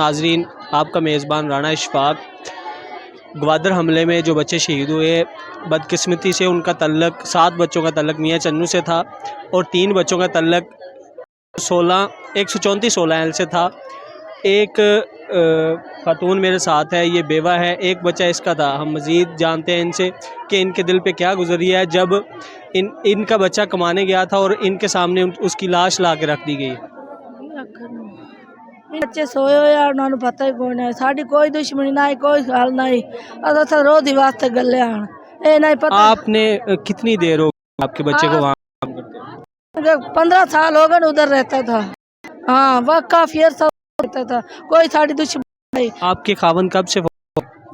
नाजरीन, आपका मेज़बान राना इशफाक। ग्वादर हमले में जो बच्चे शहीद हुए, बदकिस्मती से उनका तल्लक 7 बच्चों का तल्लक मियाँ चन्नू से था और 3 बच्चों का तल्लक 134 एल से था। एक खातून मेरे साथ है, ये बेवा है, एक बच्चा इसका था। हम मज़ीद जानते हैं इनसे कि इनके दिल पे क्या गुजरी है जब इनका बच्चा कमाने गया था और इनके सामने उसकी लाश ला के रख दी गई। बच्चे सोए हुए हैं, उन्होंने पता ही कोई नहीं, साड़ी कोई दुश्मनी नहीं, कोई हाल नहीं, असा रोधी वास्ते गले आन ए नहीं पता। आपने कितनी देर हो आपके बच्चे को वहाँ काम करते? 15 साल हो गए उधर रहता था। हाँ वह काफी सब रहता था, कोई साड़ी दुश्मनी नहीं। आपके खावन कब से?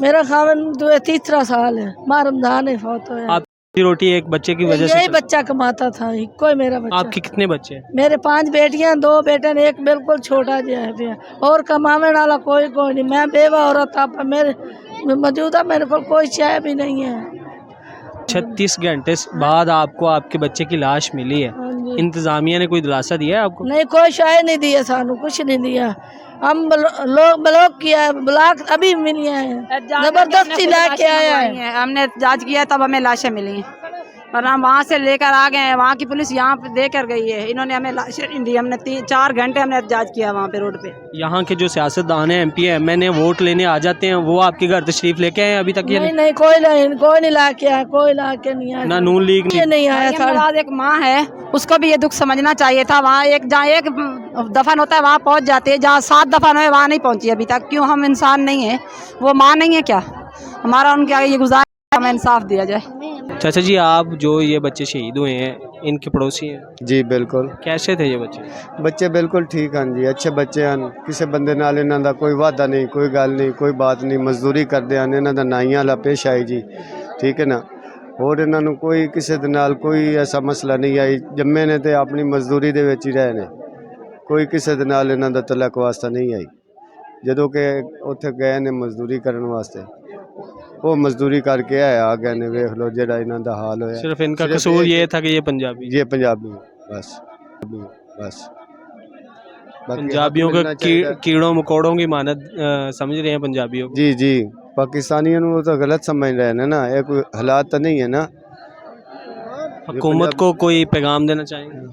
मेरा खावन 3रा साल है, माँ रमजान है फौत हो। आपकी रोटी एक बच्चे की वजह से यही बच्चा कमाता था, कोई मेरा बच्चा। आपके कितने बच्चे हैं? मेरे 5 बेटियां, 2 बेटे ने, एक बिल्कुल छोटा जो है और कमाने वाला कोई नहीं। मैं बेवा औरत, आप मेरे मौजूदा मेरे को कोई चाय भी नहीं है। 36 घंटे बाद आपको आपके बच्चे की लाश मिली है, इंतजामिया ने कोई दिलासा दिया है आपको? नहीं, कोई चाय नहीं दिया, सानू कुछ नहीं दिया। हम लोग ब्लॉक किया है, ब्लॉक अभी मिली है, जबरदस्ती लाके आया है। हमने जांच किया तब हमें लाशें मिली हैं, और हम वहाँ से लेकर आ गए हैं। वहाँ की पुलिस यहाँ पे देकर गई है, इन्होंने हमें लाशें नहीं दी। हमने 3-4 घंटे हमने जांच किया वहाँ पे रोड पे। यहाँ के जो सियासतदान है, MP MNA वोट लेने आ जाते हैं, वो आपके घर तशरीफ लेके आए अभी तक? ये नहीं, कोई नहीं लाके आया, कोई लाके नहीं आया। ना नून लीग नहीं आया था। एक माँ है, उसको भी ये दुख समझना चाहिए था। वहाँ जहाँ एक दफन होता है वहाँ पहुँच जाती है, जहाँ 7 दफन हुए वहाँ नहीं पहुँची अभी तक। क्यों? हम इंसान नहीं है? वो माँ नहीं है क्या? हमारा उनके आगे ये गुजारिश, हमें इंसाफ दिया जाए। चाचा जी, आप जो ये बच्चे शहीद हुए हैं, इनके पड़ोसी हैं? जी बिल्कुल। कैसे थे ये बच्चे? बच्चे बिल्कुल ठीक हैं जी, अच्छे बच्चे हैं। किसी बंदे नाल इन्हां दा कोई वादा नहीं, कोई गल नहीं, कोई बात नहीं। मजदूरी करते हैं, इन्हां दा नाइयां वाला पेश आई जी, ठीक है ना। और इन्हां नूं कोई किसी दे नाल कोई ऐसा मसला नहीं आई। जम्मे ने ते अपनी मजदूरी दे विच ही रहे ने, कोई किसी दे नाल इन्हां दा तलक वास्ता नहीं आई। जदों कि उत्थे गए ने मजदूरी करन वास्ते, वो मजदूरी करके आ गए ने। वेख लो जेड़ा इन्हां दा हाल होया। सिर्फ इनका कसूर ये था कि ये पंजाबी बस बस। पंजाबियों को कीड़ों मकोड़ों की मानद समझ रहे हैं पंजाबियों को। जी पाकिस्तानियों को तो गलत समझ रहे हैं ना, ये कोई हालात तो नहीं है ना। हुकूमत को कोई पैगाम देना चाहेंगे?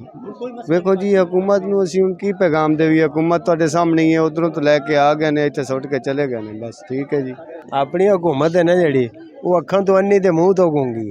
देखो जी, हुकूमत नूं असीं हुण की पैगाम देवी? हुकूमत तुहाडे सामने ही है, उधरों तो लैके आ गए ने, इत्थे सुट के चले गए ने, बस ठीक है जी। अपनी हुकूमत है ना जिहड़ी, वो अखां तो अन्नी ते मूँह तो गूंगी।